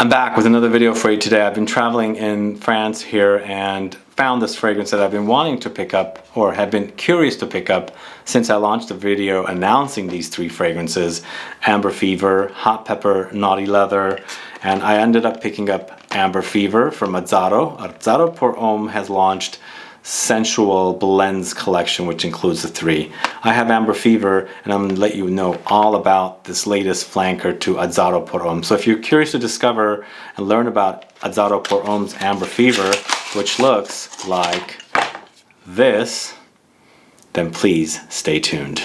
I'm back with another video for you today. I've been traveling in France here and found this fragrance that I've been wanting to pick up, or have been curious to pick up since I launched a video announcing these three fragrances: Amber Fever, Hot Pepper, Naughty Leather, and I ended up picking up Amber Fever from Azzaro. Azzaro pour Homme has launched Sensual Blends collection, which includes the three. I have Amber Fever, and I'm going to let you know all about this latest flanker to Azzaro pour Homme. So if you're curious to discover and learn about Azzaro pour Homme's Amber Fever, which looks like this, then please stay tuned.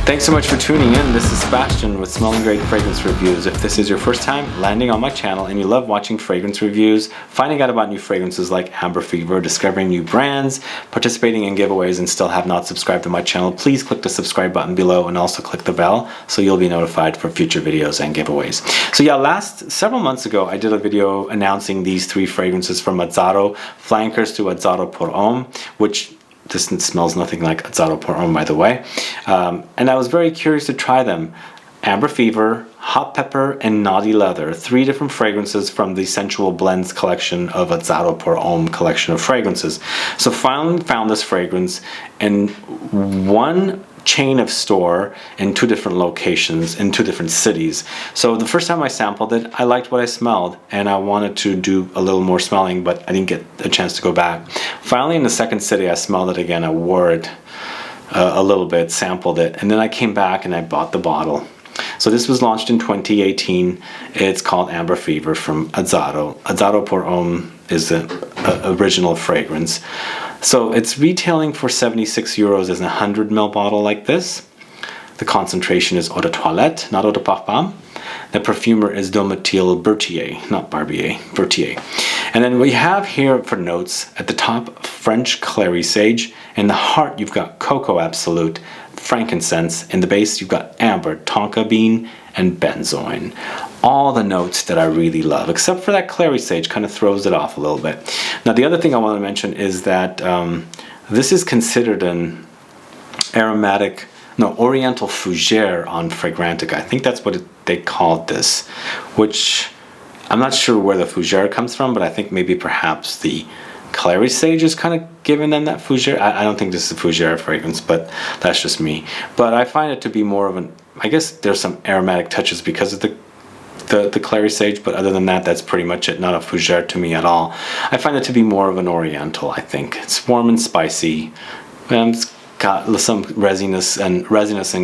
Thanks so much for tuning in. This is Sebastian with Smelling Great Fragrance Reviews. If this is your first time landing on my channel and you love watching fragrance reviews, finding out about new fragrances like Amber Fever, discovering new brands, participating in giveaways, and still have not subscribed to my channel, please click the subscribe button below and also click the bell so you'll be notified for future videos and giveaways. So yeah, several months ago I did a video announcing these three fragrances from Azzaro, flankers to Azzaro pour Homme, which this smells nothing like Azzaro pour Homme, by the way. And I was very curious to try them. Amber Fever, Hot Pepper, and Naughty Leather. Three different fragrances from the Sensual Blends collection of Azzaro pour Homme collection of fragrances. So finally found this fragrance in one chain of store in two different locations in two different cities. So the first time I sampled it, I liked what I smelled and I wanted to do a little more smelling, but I didn't get a chance to go back. Finally, in the second city, I smelled it again. I wore it a little bit, sampled it, and then I came back and I bought the bottle. So this was launched in 2018. It's called Amber Fever from Azzaro. Azzaro pour Homme is the original fragrance. So it's retailing for 76 euros as a 100 ml bottle like this. The concentration is eau de toilette, not eau de parfum. The perfumer is Domitil Berthier, not Barbier, Berthier. And then we have here for notes, at the top, French clary sage. In the heart, you've got cocoa absolute, frankincense. In the base, you've got amber, tonka bean, and benzoin. All the notes that I really love, except for that clary sage, kind of throws it off a little bit. Now, the other thing I want to mention is that this is considered an Oriental fougere on Fragrantica. I think that's what they called this, which I'm not sure where the fougere comes from, but I think maybe perhaps the clary sage is kind of giving them that fougere. I don't think this is a fougere fragrance, but that's just me. But I find it to be more of an, I guess there's some aromatic touches because of the clary sage, but other than that, that's pretty much it. Not a fougere to me at all. I find it to be more of an oriental, I think. It's warm and spicy, and it's got some resinous and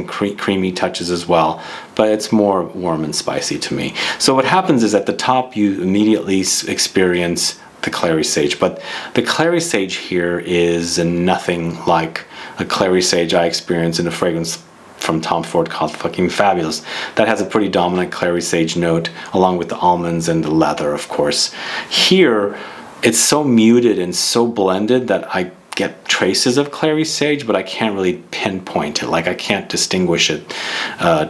creamy touches as well, but it's more warm and spicy to me. So what happens is at the top you immediately experience the clary sage, but the clary sage here is nothing like a clary sage I experienced in a fragrance from Tom Ford called Fucking Fabulous. That has a pretty dominant clary sage note, along with the almonds and the leather, of course. Here, it's so muted and so blended that I get traces of clary sage, but I can't really pinpoint it. Like, I can't distinguish it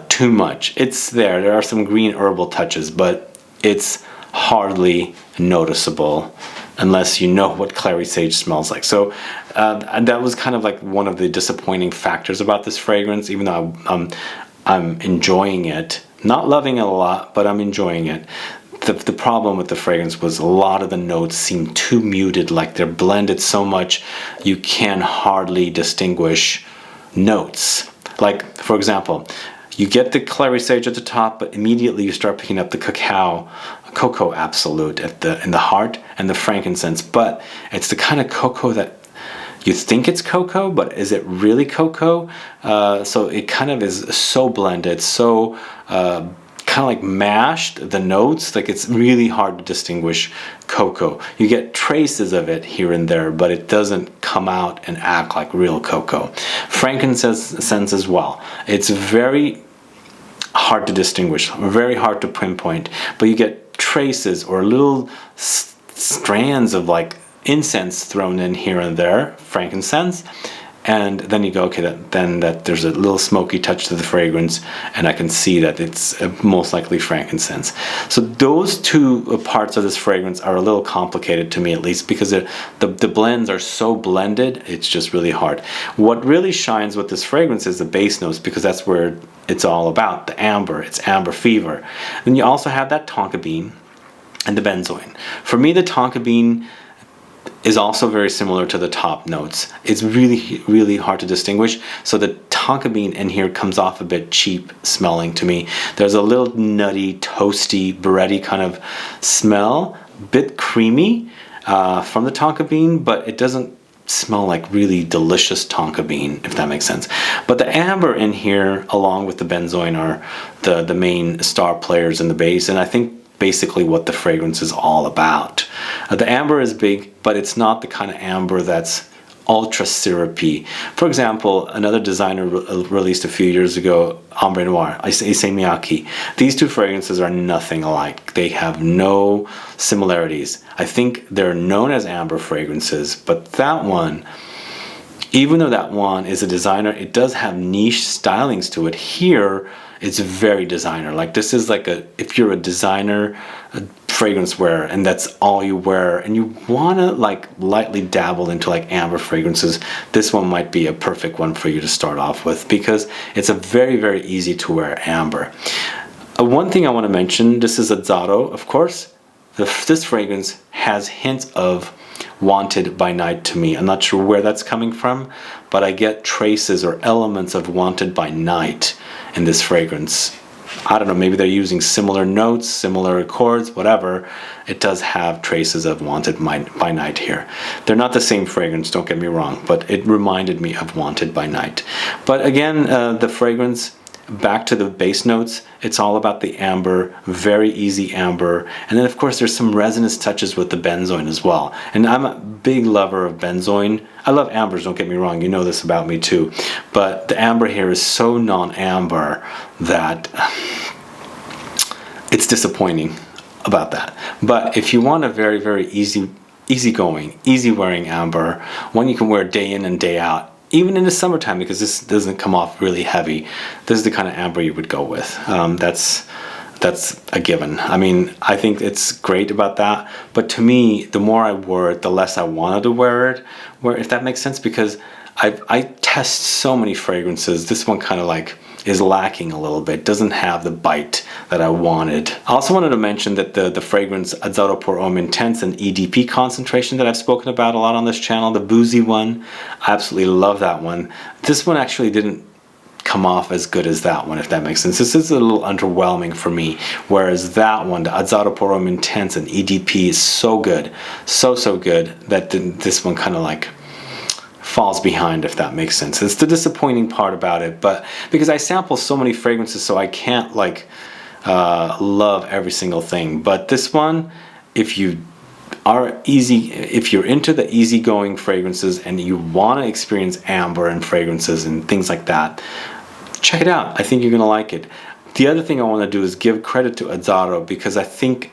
too much. It's there. There are some green herbal touches, but it's hardly noticeable unless you know what clary sage smells like. So that was kind of like one of the disappointing factors about this fragrance, even though I'm enjoying it. Not loving it a lot, but I'm enjoying it. The problem with the fragrance was a lot of the notes seem too muted, like they're blended so much you can hardly distinguish notes. Like, for example, you get the clary sage at the top, but immediately you start picking up the cocoa absolute in the heart, and the frankincense. But it's the kind of cocoa that you think it's cocoa, but is it really cocoa? So it kind of is so blended, so kind of like mashed, the notes, like it's really hard to distinguish cocoa. You get traces of it here and there, but it doesn't come out and act like real cocoa. Frankincense as well. It's very hard to distinguish, very hard to pinpoint, but you get traces or little strands of like incense thrown in here and there, frankincense, and then you go, okay, then there's a little smoky touch to the fragrance, and I can see that it's most likely frankincense. So those two parts of this fragrance are a little complicated to me, at least, because the blends are so blended, it's just really hard. What really shines with this fragrance is the base notes, because that's where it's all about, the amber. It's amber fever. Then you also have that tonka bean and the benzoin. For me, the tonka bean is also very similar to the top notes. It's really, really hard to distinguish. So the tonka bean in here comes off a bit cheap smelling to me. There's a little nutty, toasty, bready kind of smell, bit creamy from the tonka bean, but it doesn't smell like really delicious tonka bean, if that makes sense. But the amber in here, along with the benzoin, are the main star players in the base, and I think basically what the fragrance is all about. The amber is big, but it's not the kind of amber that's ultra syrupy. For example, another designer released a few years ago, Ombre Noir, Issey Miyake. These two fragrances are nothing alike. They have no similarities. I think they're known as amber fragrances, but that one, even though that one is a designer, it does have niche stylings to it. Here, it's very designer. Like, this is like if you're a designer, a fragrance wearer, and that's all you wear, and you want to like lightly dabble into like amber fragrances, this one might be a perfect one for you to start off with, because it's a very, very easy to wear amber. One thing I want to mention, this is Azzaro, of course. This fragrance has hints of Wanted by Night to me. I'm not sure where that's coming from, but I get traces or elements of Wanted by Night in this fragrance. I don't know, maybe they're using similar notes, similar chords, whatever. It does have traces of Wanted by Night here. They're not the same fragrance, don't get me wrong, but it reminded me of Wanted by Night. But again, the fragrance, back to the base notes, it's all about the amber, very easy amber. And then of course there's some resinous touches with the benzoin as well. And I'm a big lover of benzoin. I love ambers, don't get me wrong, you know this about me too. But the amber here is so non-amber that it's disappointing about that. But if you want a very, very easygoing, easy wearing amber, one you can wear day in and day out, even in the summertime, because this doesn't come off really heavy, this is the kind of amber you would go with. That's a given. I mean, I think it's great about that, but to me, the more I wore it, the less I wanted to wear it, if that makes sense, because I test so many fragrances. This one kind of like is lacking a little bit, doesn't have the bite that I wanted. I also wanted to mention that the fragrance Azzaro Pour Homme Intense and EDP concentration that I've spoken about a lot on this channel, the boozy one, I absolutely love that one. This one actually didn't come off as good as that one, if that makes sense. This is a little underwhelming for me, whereas that one, the Azzaro Pour Homme Intense and EDP, is so good, so good, that this one kind of like falls behind, if that makes sense. It's the disappointing part about it, but because I sample so many fragrances, so I can't like love every single thing. But this one, if you're into the easygoing fragrances and you want to experience amber and fragrances and things like that, check it out. I think you're gonna like it. The other thing I want to do is give credit to Azzaro, because I think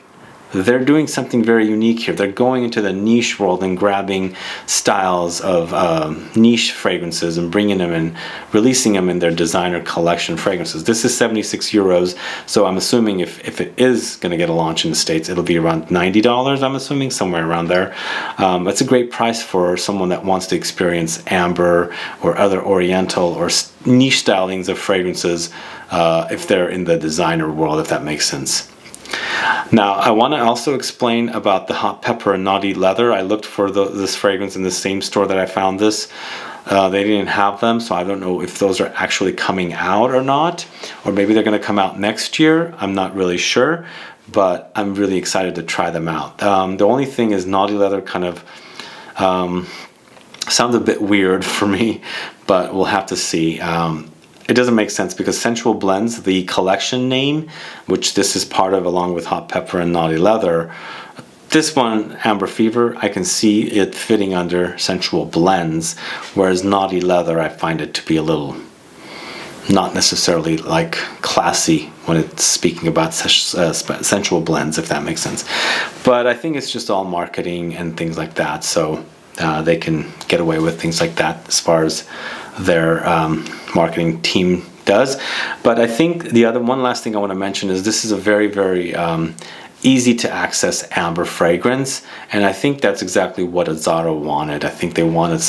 they're doing something very unique here. They're going into the niche world and grabbing styles of niche fragrances and bringing them and releasing them in their designer collection fragrances. This is 76 euros, so I'm assuming if it is going to get a launch in the States, it'll be around $90, I'm assuming, somewhere around there. That's a great price for someone that wants to experience amber or other oriental or niche stylings of fragrances if they're in the designer world, if that makes sense. Now, I want to also explain about the hot pepper and naughty leather. I looked for this fragrance in the same store that I found this. They didn't have them, so I don't know if those are actually coming out or not, or maybe they're going to come out next year. I'm not really sure, but I'm really excited to try them out. The only thing is naughty leather kind of sounds a bit weird for me, but we'll have to see. It doesn't make sense because Sensual Blends, the collection name, which this is part of along with Hot Pepper and Naughty Leather, this one, Amber Fever, I can see it fitting under Sensual Blends, whereas Naughty Leather, I find it to be a little not necessarily like classy when it's speaking about Sensual Blends, if that makes sense. But I think it's just all marketing and things like that, so they can get away with things like that as far as their marketing team does. But I think the one last thing I want to mention is this is a very, very easy to access amber fragrance, and I think that's exactly what Azzaro wanted. I think they wanted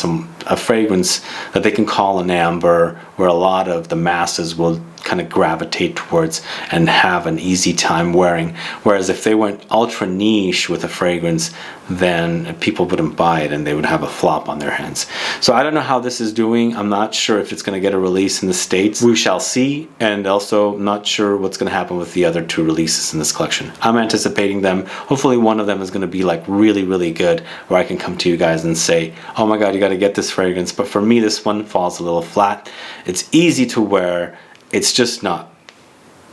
a fragrance that they can call an amber, where a lot of the masses will kind of gravitate towards and have an easy time wearing. Whereas if they went ultra niche with a fragrance, then people wouldn't buy it and they would have a flop on their hands. So I don't know how this is doing. I'm not sure if it's going to get a release in the States. We shall see. And also not sure what's going to happen with the other 2 releases in this collection. I'm anticipating them. Hopefully one of them is going to be like really, really good, where I can come to you guys and say, oh my God, you got to get this fragrance. But for me, this one falls a little flat. It's easy to wear. It's just not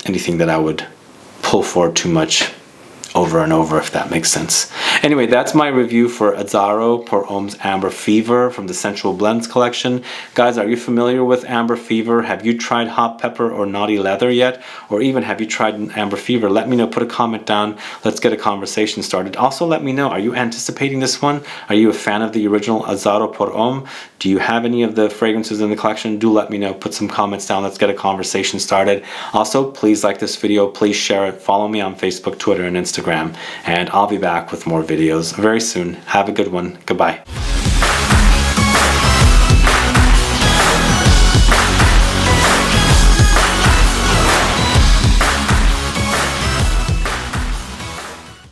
anything that I would pull for too much over and over, if that makes sense. Anyway, that's my review for Azzaro Pour Homme's Amber Fever from the Sensual Blends collection. Guys, are you familiar with Amber Fever? Have you tried Hot Pepper or Naughty Leather yet? Or even have you tried Amber Fever? Let me know. Put a comment down. Let's get a conversation started. Also, let me know, are you anticipating this one? Are you a fan of the original Azzaro Pour Homme? Do you have any of the fragrances in the collection? Do let me know. Put some comments down. Let's get a conversation started. Also, please like this video. Please share it. Follow me on Facebook, Twitter, and Instagram. And I'll be back with more videos very soon. Have a good one. Goodbye.